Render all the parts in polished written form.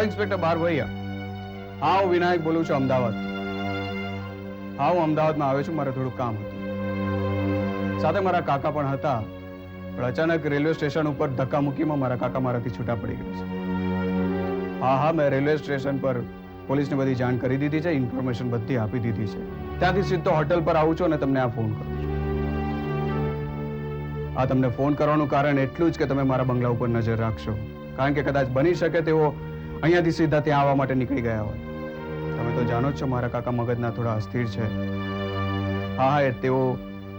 Hello inspector બારભૈયા. હા, હું વિનાયક બોલું છું અમદાવાદ. હા, હું અમદાવાદમાં આવ્યો છું, મારે થોડું કામ હતું. સાથે મારા કાકા પણ હતા, પણ અચાનક રેલવે સ્ટેશન ઉપર ધક્કા મૂકીમાં મારા કાકા મારાથી છૂટા પડી ગયા છે. હા હા, મેં રેલવે સ્ટેશન પર પોલીસને બધી જાણ કરી દીધી છે, ઇન્ફોર્મેશન બધી આપી દીધી છે. ત્યાંથી સીધો હોટલ પર આવું છું અને તમને આ ફોન કરું છું. આ તમને ફોન કરવાનું કારણ એટલું જ કે તમે મારા બંગલા ઉપર નજર રાખશો, કારણ કે કદાચ બની શકે તેઓ અહીંયાથી સીધા ત્યાં આવવા માટે નીકળી ગયા હોય. તમે તો જાણો જ છો મારા કાકા મગજના થોડા અસ્થિર છે. હા હા, તેઓ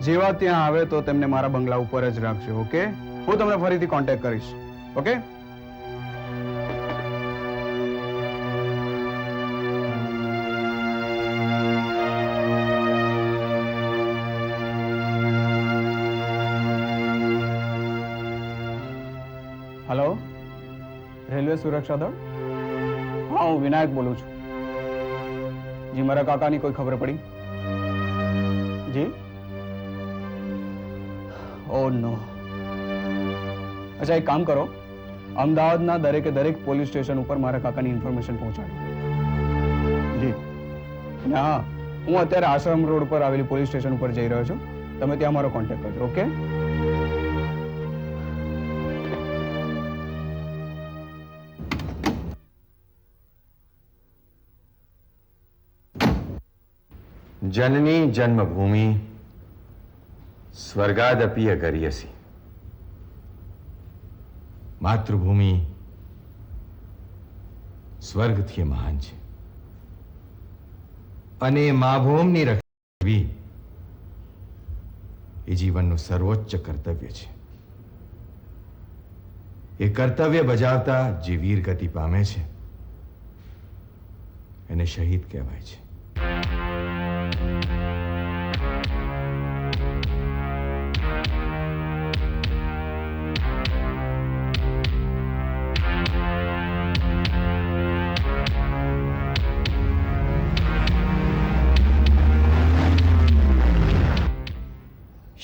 જેવા ત્યાં આવે તો તેમને મારા બંગલા ઉપર જ રાખજો. ઓકે, હું તમને ફરીથી કોન્ટેક્ટ કરીશ. ઓકે. હેલો, રેલવે સુરક્ષા દળ. હા, હું વિનાયક બોલું છું. જી, મારા કાકાની કોઈ ખબર પડી? જી. ઓ નો. અચ્છા, એક કામ કરો, અમદાવાદના દરેકે દરેક પોલીસ સ્ટેશન ઉપર મારા કાકાની ઇન્ફોર્મેશન પહોંચાડો. જી. અને હા, હું અત્યારે આશ્રમ રોડ પર આવેલી પોલીસ સ્ટેશન ઉપર જઈ રહ્યો છું. તમે ત્યાં મારો કોન્ટેક્ટ કરજો. ઓકે. जननी जन्मभूमि स्वर्गादपि अगर्यसि। मातृभूमि स्वर्गथी महान છે અને મા ભૂમિની રક્ષા કરવી એ જીવનનું સર્વોચ્ચ કર્તવ્ય છે. એ કર્તવ્ય બજાવતા જે વીર ગતિ પામે છે એને શહીદ કહેવાય છે.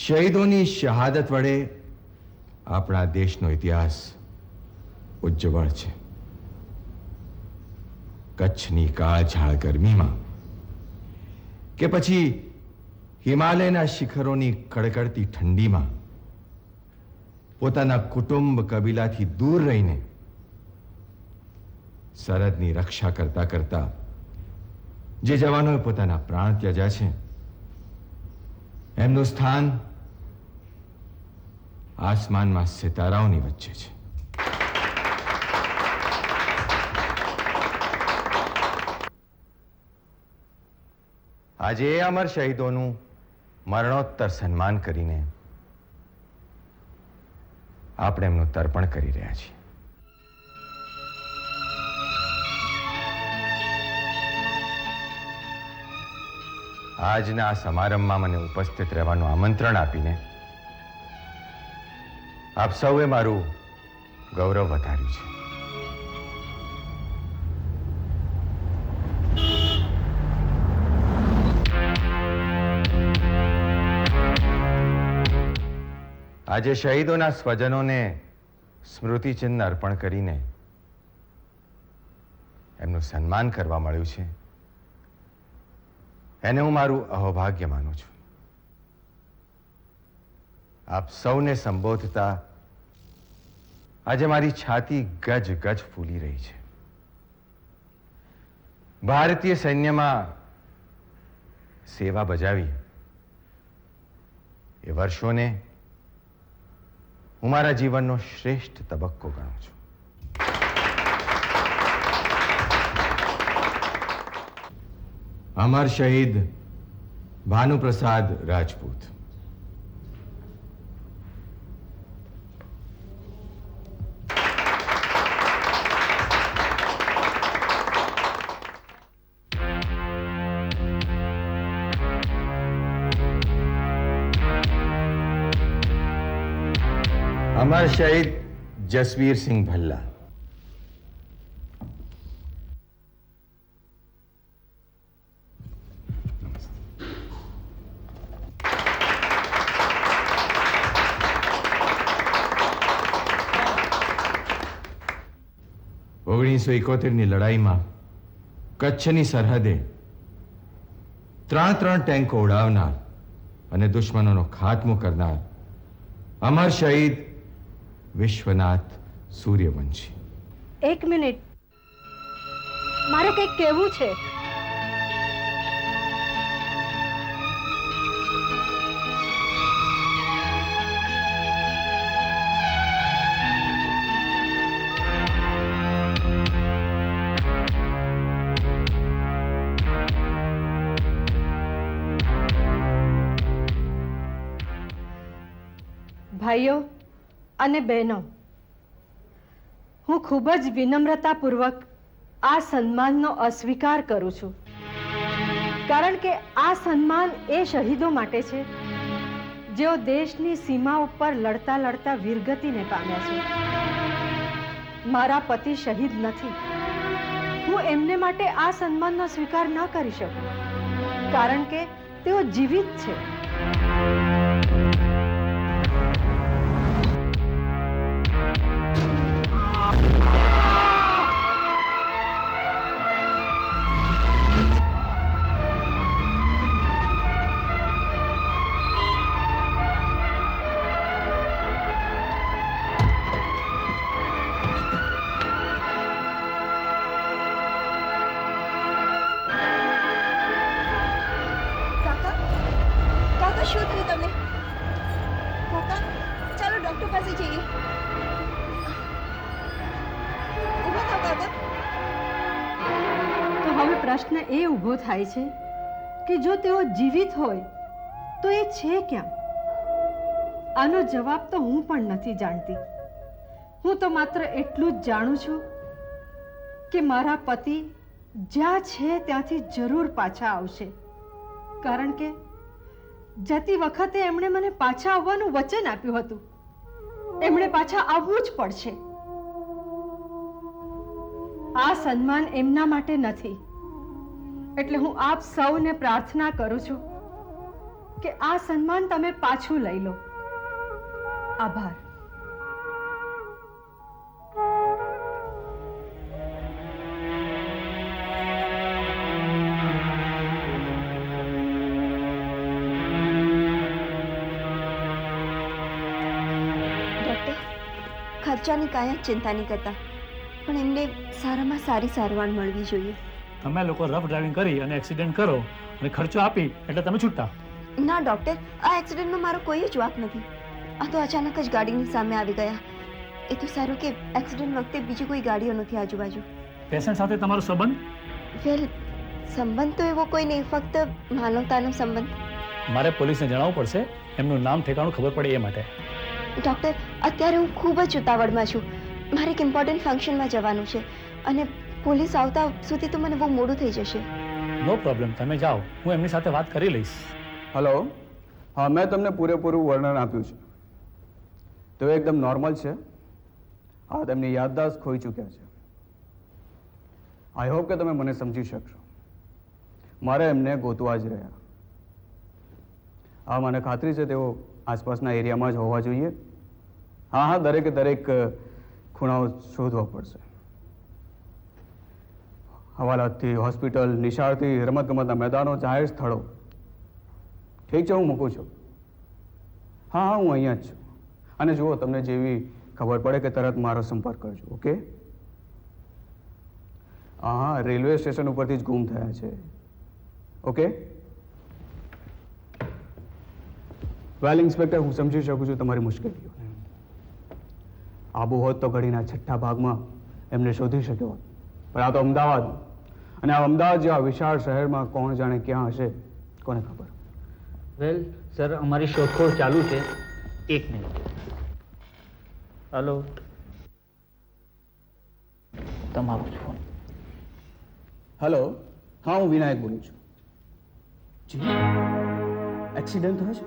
શહીદોની શહાદત વડે આપણા દેશનો ઇતિહાસ ઉજ્જવળ છે. કચ્છની કાળઝાળ ગરમીમાં કે પછી હિમાલયના શિખરોની કડકડતી ઠંડીમાં પોતાના કુટુંબ કબીલાથી દૂર રહીને સરહદની રક્ષા કરતા કરતા જે જવાનોએ પોતાના પ્રાણ ત્યજ્યા છે એમનું સ્થાન આસમાનમાં સિતારાઓની વચ્ચે છે. આજે એ અમર શહીદોનું મરણોત્તર સન્માન કરીને આપણે એમનું તર્પણ કરી રહ્યા છીએ. આજના આ સમારંભમાં મને ઉપસ્થિત રહેવાનું આમંત્રણ આપીને આપ સૌએ મારું ગૌરવ વધાર્યું છે. આજે શહીદોના સ્વજનોને સ્મૃતિચિહ્ન અર્પણ કરીને એમનું સન્માન કરવા મળ્યું છે એને હું મારું અહોભાગ્ય માનું છું. આપ સૌને સંબોધતા આજે મારી છાતી ગજ ગજ ફૂલી રહી છે. ભારતીય સૈન્યમાં સેવા બજાવી એ વર્ષોને હું મારા જીવનનો શ્રેષ્ઠ તબક્કો ગણું છું. અમર શહીદ ભાનુપ્રસાદ રાજપૂત. अमर शहीद जसवीर सिंह भल्ला. 1971ની લડાઈમાં કચ્છની સરહદે 3 ટેન્કો ઉડાવનાર અને દુશ્મનોનો ખાત્મો કરનાર અમર શહીદ વિશ્વનાથ સૂર્યવંશી. 1 મિનિટ, મારે કંઈક કહેવું છે. ભાઈઓ અને બહેનો, હું ખૂબ જ વિનમ્રતાપૂર્વક આ સન્માનનો અસ્વીકાર કરું છું, કારણ કે આ સન્માન એ શહીદો માટે છે જેઓ દેશની સીમા ઉપર લડતા લડતા વીરગતિને પામ્યા છે. મારા પતિ શહીદ નથી. હું એમને માટે આ સન્માનનો સ્વીકાર ન કરી શકું, કારણ કે તેઓ જીવિત છે. શું થયું તમને? કાકા, ચાલો ડોક્ટર પાસે જઈએ. ઊભા થાઓ કાકા. તો હવે પ્રશ્ન એ ઊભો થાય છે કે જો તેઓ જીવિત હોય તો એ છે ક્યાં? આનો જવાબ તો હું પણ નથી જાણતી. હું તો માત્ર એટલું જ જાણું છું કે મારા પતિ જ્યાં છે ત્યાંથી જરૂર પાછા આવશે, કારણ કે જતી વખતે એમણે મને પાછા આવવાનું વચન આપ્યું હતું. એમણે પાછા આવવું જ પડશે. આ સન્માન એમના માટે નથી, એટલે હું આપ સૌને પ્રાર્થના કરું છું કે આ સન્માન તમે પાછું લઈ લો. આભાર. ખર્ચાની કાંઈ જ ચિંતા નહીં કરતા, પણ એમને સારામાં સારી સારવાર મળવી જોઈએ. તમે લોકો રફ ડ્રાઇવિંગ કરી અને એક્સિડન્ટ કરો અને ખર્ચો આપી એટલે તમે છૂટા? ના ડોક્ટર, આ એક્સિડન્ટનો મારો કોઈ જ વાંક નથી. આ તો અચાનક જ ગાડીની સામે આવી ગયા. એ તો સારું કે એક્સિડન્ટ વખતે બીજી કોઈ ગાડીઓ નથી આજુબાજુ. પેશન્ટ સાથે તમારો સંબંધ? વેલ, સંબંધ તો એવો કોઈ નહીં, ફક્ત માનવતાનો સંબંધ. મારે પોલીસને જણાવવું પડશે, એમનું નામ ઠેકાણું ખબર પડે એ માટે. ડોક્ટર, અત્યારે હું ખૂબ જ ઉતાવળમાં છું. મારે એક ઇમ્પોર્ટન્ટ ફંક્શનમાં જવાનું છે અને પોલીસ આવતા સુધી તો મને બહુ મોડું થઈ જશે. નો પ્રોબ્લેમ, તમે જાઓ, હું એમની સાથે વાત કરી લઈશ. હલો. હા, મેં તમને પૂરેપૂરું વર્ણન આપ્યું છે. તેઓ એકદમ નોર્મલ છે. હા, તેમની યાદદાસ્ત ખોઈ ચૂક્યા છે. આઈ હોપ કે તમે મને સમજી શકશો. મારે એમને ગોતવા જ રહ્યા. હા, મને ખાતરી છે તેઓ આસપાસના એરિયામાં જ હોવા જોઈએ. હા હા, દરેકે દરેક ખૂણાઓ શોધવા પડશે. હવાલાતથી હોસ્પિટલ, નિશાળથી રમતગમતના મેદાનો, જાહેર સ્થળો. ઠીક છે, હું મૂકું છું. હા હા, હું અહીંયા જ છું. અને જુઓ, તમને જેવી ખબર પડે કે તરત મારો સંપર્ક કરજો. ઓકે? હા હા, રેલવે સ્ટેશન ઉપરથી જ ગુમ થયા છે. ઓકે? વેલ ઇન્સ્પેક્ટર, હું સમજી શકું છું તમારી મુશ્કેલીઓને. આબુ હોત તો ઘડીના 6થા ભાગમાં એમને શોધી શક્યો હોત, પણ આ તો અમદાવાદ, અને આ અમદાવાદ જેવા વિશાળ શહેરમાં કોણ જાણે ક્યાં હશે, કોને ખબર. વેલ સર, અમારી શોધખોળ ચાલુ છે. 1 મિનિટ. હલો, તમારો જ ફોન. હલો. હા, હું વિનાયક બોલું છું. જી, એક્સિડન્ટ થયો છે?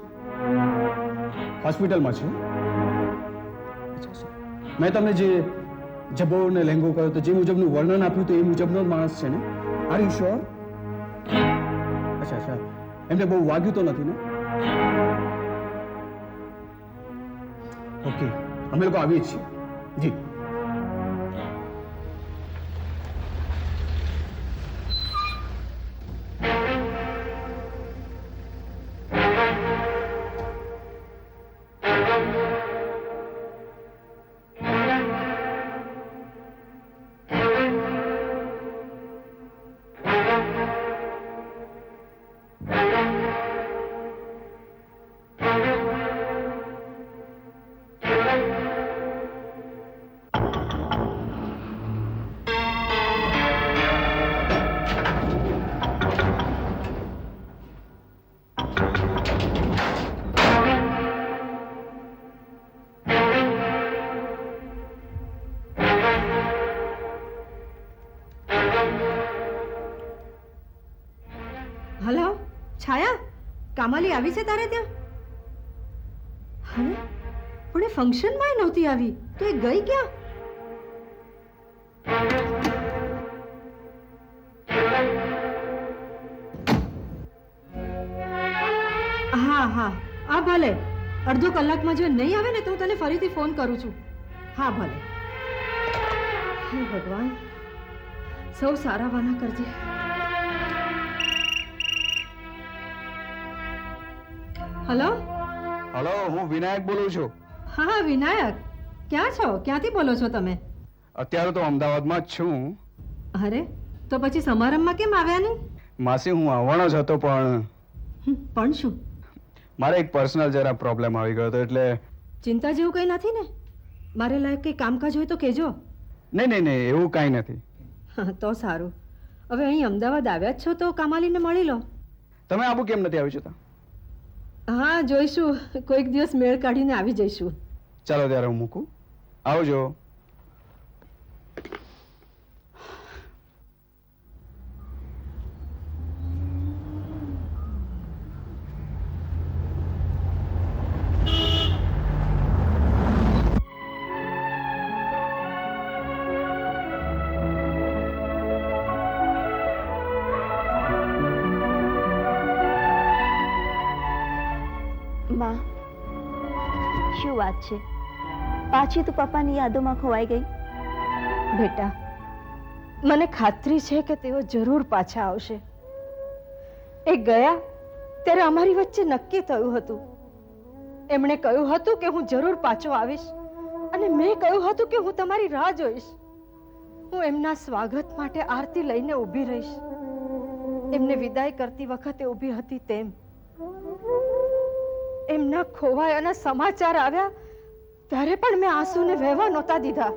હોસ્પિટલમાં છે? અચ્છા સર, મેં તમને જે જબ્બો ને લહેંગો કહ્યો તો જે મુજબનું વર્ણન આપ્યું તો એ મુજબનો જ માણસ છે ને? Are you sure? અચ્છા અચ્છા, એમને બહુ વાગ્યું તો નથી ને? ઓકે, અમે લોકો આવીએ છીએ. જી. કામાલી આવી છે તારે ત્યાં? અરે પણ એ ફંક્શનમાં નહોતી આવી તો એ ગઈ ક્યાં? હા હા આ ભલે અડધો કલાકમાં જો નહીં આવે ને તો હું તને ફરીથી ફોન કરું છું. હા ભલે. હે ભગવાન, સૌ સારા વાના કરજે. હલો હલો, હું વિનાયક બોલું છું. હા વિનાયક, ક્યાં છો? ક્યાંથી બોલો છો તમે? અત્યારે તો અમદાવાદમાં જ છું. અરે તો પછી સમારંભમાં કેમ આવ્યા નહીં? માસી, હું આવવાનો જ હતો પણ પણ શું? મારે એક પર્સનલ જરા પ્રોબ્લેમ આવી ગયો હતો એટલે. ચિંતા જેવું કંઈ નથી ને? મારે લાયક કંઈ કામકાજ હોય તો કહેજો. નહીં નહીં નહીં, એવું કાંઈ નથી. હા તો સારું. હવે અહીં અમદાવાદ આવ્યા જ છો તો કામાલીને મળી લો. તમે આબુ કેમ નથી આવી જતા? હા જોઈશું, કોઈક દિવસ મેળ કાઢીને આવી જઈશું. ચાલો ત્યારે હું મૂકું. આવજો. માં, શું વાત છે? પાછી તું પપ્પાની યાદોમાં ખોવાઈ ગઈ? બેટા, મને ખાતરી છે કે તેઓ જરૂર પાછા આવશે. એ ગયા ત્યારે અમારી વચ્ચે નક્કી થયું હતું. એમણે કહ્યું હતું કે હું જરૂર પાછો આવીશ અને મેં કહ્યું હતું કે હું તમારી રાહ જોઈશ. હું એમના સ્વાગત માટે આરતી લઈને ઊભી રહીશ. એમને વિદાય કરતી વખતે ઊભી હતી તેમ. એમના ખોવાયાના સમાચાર આવ્યા ત્યારે પણ મેં આંસુને વહેવા નહોતા દીધા.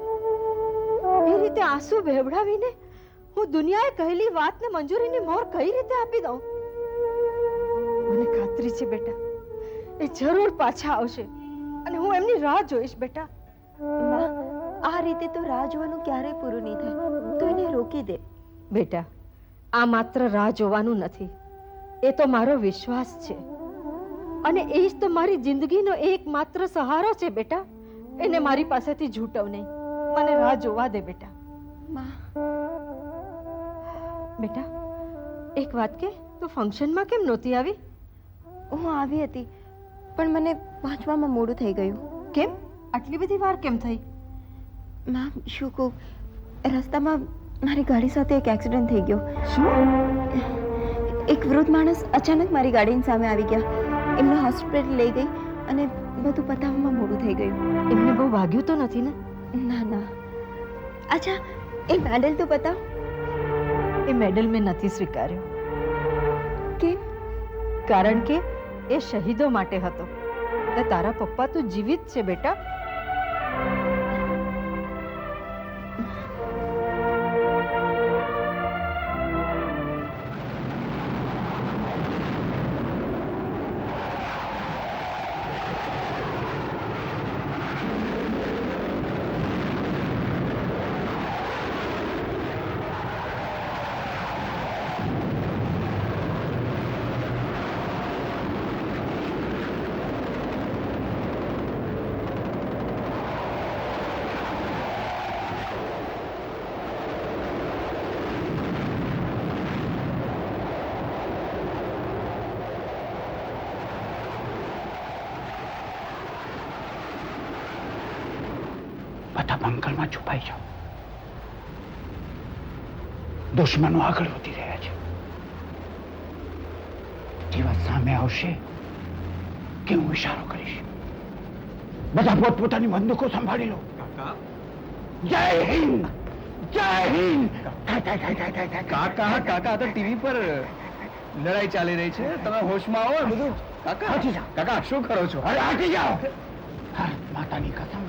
એ રીતે આંસુ વહેવડાવીને હું દુનિયાએ કહેલી વાતને મંજૂરીની મોહર કઈ રીતે આપી દઉં? મને ખાતરી છે બેટા, એ જરૂર પાછા આવશે અને હું એમની રાહ જોઈશ. બેટા, માં, આ રીતે તો રાહ જોવાનું ક્યારેય પૂરું નહીં થાય. તું એને રોકી દે. બેટા, આ માત્ર રાહ જોવાનું નથી, એ તો મારો વિશ્વાસ છે અને એ જ તો મારી જિંદગીનો એકમાત્ર સહારો છે. બેટા, એને મારી પાસેથી ઝૂંટવ નહીં. મને રાહ જોવા દે બેટા. માં, બેટા એક વાત કે, તું ફંક્શનમાં કેમ નહોતી આવી? હું આવી હતી પણ મને પહોંચવામાં મોડું થઈ ગયું. કેમ આટલી બધી વાર કેમ થઈ? માં, શું કહું, રસ્તામાં મારી ગાડી સાથે એક એક્સિડન્ટ થઈ ગયો. શું? એક વૃદ્ધ માણસ અચાનક મારી ગાડીની સામે આવી ગયા. એમને હોસ્પિટલ લઈ ગઈ અને બધું પતાવવામાં મોડું થઈ ગયું. એમને બહુ વાગ્યું તો નથી ને? ના ના. અચ્છા, એ મેડલ તો બતાવ. એ મેડલ મેં નથી સ્વીકાર્યો. કેમ? કારણ કે એ શહીદો માટે હતો. ને તારા પપ્પા તો જીવિત છે બેટા. બધા બંકરમાં છુપાઈ જાઓ. દુશ્મનો આગળ વધી રહ્યા છે. જેવા સામે આવશે કે હું ઇશારો કરીશ. બધા પોતપોતાની બંદૂકો સંભાળી લો. જય હિન્દ, જય હિન્દ. કાકા કાકા, તો ટીવી પર લડાઈ ચાલી રહી છે, તમે હોશમાં આવો. બધું કાકા, કાકા શું કરો છો? અરે હાટી જાઓ. ભારત માતાની કસમ,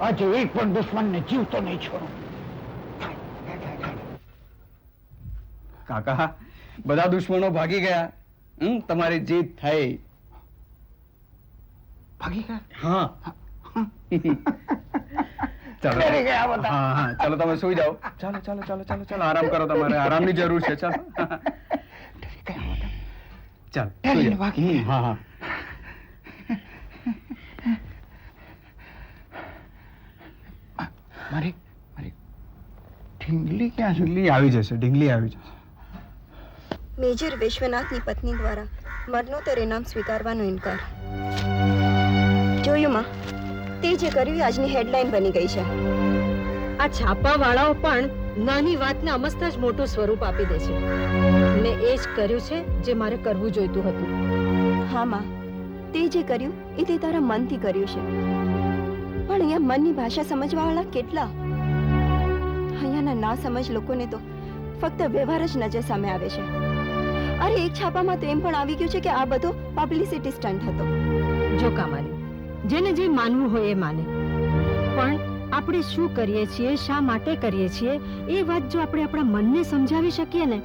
આજે એક પણ દુશ્મનને જીવતો નહીં છોડું. કાકા, બધા દુશ્મનો ભાગી ગયા. તમારી જીત થઈ. ભાગી ગયા? હા. ચાલો. ડરી ગયા બધા. હા હા, ચાલો તમે સુઈ જાઓ. ચાલો ચાલો ચાલો ચાલો ચાલો, આરામ કરો. તમારે આરામની જરૂર છે. ચાલો. ડરી ગયા બધા. ચાલ ટેલ સુઈ હિમ, જા. બાકી. હા હા મારી મારી ઢીંગલી ક્યાં છે? ઢીંગલી આવી જશે ઢીંગલી આવી જશે. મેજર વિશ્વનાથની પત્ની દ્વારા મરણોત્તર ઇનામ સ્વીકારવાનો ઇનકાર. જોયું માં, તે જે કર્યું એ આજની હેડલાઇન બની ગઈ છે. આ છાપાવાળાઓ પણ નાની વાતને અમસ્તા જ મોટું સ્વરૂપ આપી દે છે. મેં એ જ કર્યું છે જે મારે કરવું જોઈતું હતું. હા માં, તે જે કર્યું એ તે તારા મનથી કર્યું છે. પણ અહીંયા મનની ભાષા સમજવાવાળા કેટલા? અહીંયાના ના સમજ લોકોને તો ફક્ત વ્યવહાર જ નજર સામે આવે છે. અરે એક છાપામાં તો એમ પણ આવી ગયું છે કે આ બધો પબ્લિસિટી સ્ટન્ટ હતો. જો કામાલી, જેને જે માનવું હોય એ માને, પણ આપણે શું કરીએ છીએ, શા માટે કરીએ છીએ, એ વાત જો આપણે આપણા મનને સમજાવી શકીએ ને,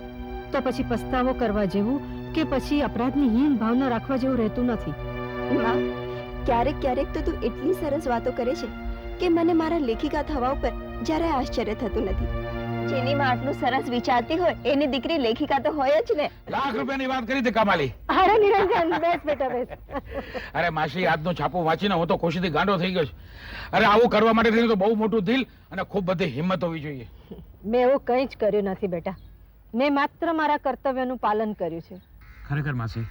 તો પછી પસ્તાવો કરવા જેવું કે પછી અપરાધની હીન ભાવના રાખવા જેવું રહેતું નથી. માં, ક્યારેક ક્યારેક તો તું એટલી સરસ વાતો કરે છે કે મને મારા લેખિકા થવા ઉપર જરાય આશ્ચર્ય થતું નથી. જેની માં આટલું સરસ વિચારતી હોય એની દીકરી લેખિકા તો હોય જ ને. લાખ રૂપિયાની વાત કરી હતી કામાલી. અરે નિરંજન, બેસ બેટા બેસ. અરે માસી, આજનો છાપો વાંચીને હું તો ખુશીથી ગાંડો થઈ ગયો છું. અરે આવું કરવા માટે થઈને તો બહુ મોટું દિલ અને ખૂબ બધી હિંમત હોવી જોઈએ. મેં એવું કંઈ જ કર્યું નથી બેટા. મેં માત્ર મારા કર્તવ્યનું પાલન કર્યું છે. ખરેખર માસી,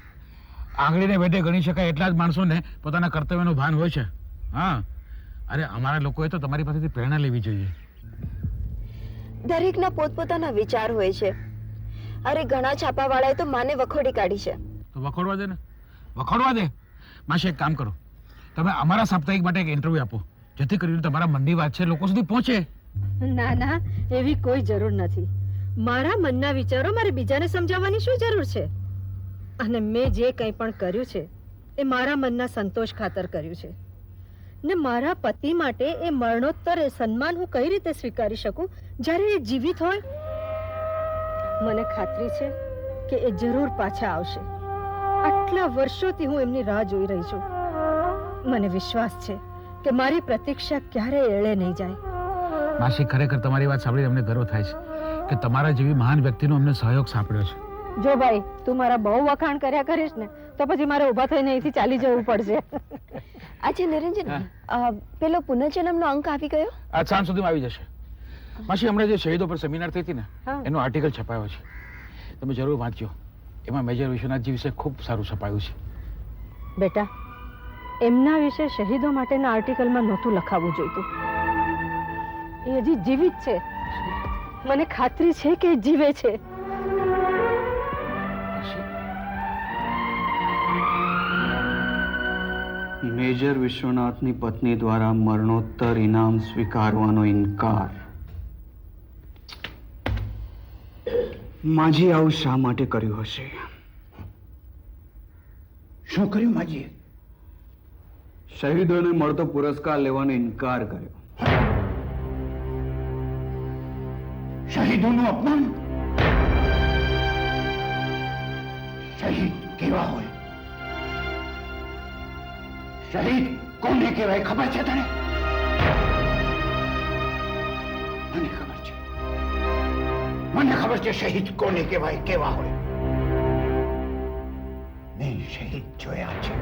આંગળીને વેઢે ગણી શકાય એટલા જ માણસોને પોતાના કર્તવ્યનું ભાન હોય છે. હા, અરે અમારા લોકોએ તો તમારી પાસેથી પ્રેરણા લેવી જોઈએ. દરેકના પોતપોતાના વિચાર હોય છે. અરે ઘણા છાપાવાળાએ તો માને વખોડી કાઢી છે. તો વખોડવા દે ને, વખોડવા દે. માસી, એક કામ કરો, તમે અમારા સાપ્તાહિક માટે એક ઇન્ટરવ્યુ આપો, જેથી કરીને તમારા મનની વાત છે લોકો સુધી પહોંચે. ના ના, એવી કોઈ જરૂર નથી. મારા મનના વિચારો મારે બીજાને સમજાવવાની શું જરૂર છે? અને મેં જે કંઈ પણ કર્યું છે એ મારા મનના સંતોષ ખાતર કર્યું છે. ને મારા પતિ માટે એ મરણોત્તર એ સન્માન હું કઈ રીતે સ્વીકારી શકું જ્યારે એ જીવિત હોય? મને ખાતરી છે કે એ જરૂર પાછા આવશે. આટલા વર્ષોથી હું એમની રાહ જોઈ રહી છું. મને વિશ્વાસ છે કે મારી પ્રતીક્ષા ક્યારેય એળે નહીં જાય. માસી, ખરેખર તમારી વાત સાંભળીને અમને ગર્વ થાય છે કે તમારા જેવી મહાન વ્યક્તિનો અમને સહયોગ સાંપડ્યો છે. જો ભાઈ, તું મારા બહુ વખાણ કર્યા કરીશ ને તો પછી મારે ઊભા થઈને અહીંથી ચાલી જવું પડશે. અચ્છા નિરંજન, પેલો પુનર્જન્મનો અંક આવી ગયો? આજ સાંજ સુધીમાં આવી જશે. માસી, હમણાં જે શહીદો પર સેમિનાર થઈ હતી ને, હા. એનો આર્ટિકલ છપાયો છે. તમે જરૂર વાંચજો. એમાં મેજર વિશ્વનાથજી વિશે ખૂબ સારું છપાયું છે. બેટા, એમના વિશે શહીદો માટેના આર્ટિકલમાં નહોતું લખાવવું જોઈતું. એ હજી જીવિત છે. મને ખાતરી છે કે એ જીવે છે. મેજર વિશ્વનાથની પત્ની દ્વારા મરણોત્તર ઇનામ સ્વીકારવાનો ઇનકાર. માજી આવું શા માટે કર્યું હશે? શું કર્યું માજીએ? શહીદોને મળતો પુરસ્કાર લેવાનો ઇનકાર કર્યો. શહીદોનું અપમાન? શહીદ કેવા હોય? શહીદ કોને કહેવાય ખબર છે તને? મને ખબર છે. મને ખબર છે શહીદ કોને કહેવાય, કેવા હોય. મેં શહીદ જોયા છે.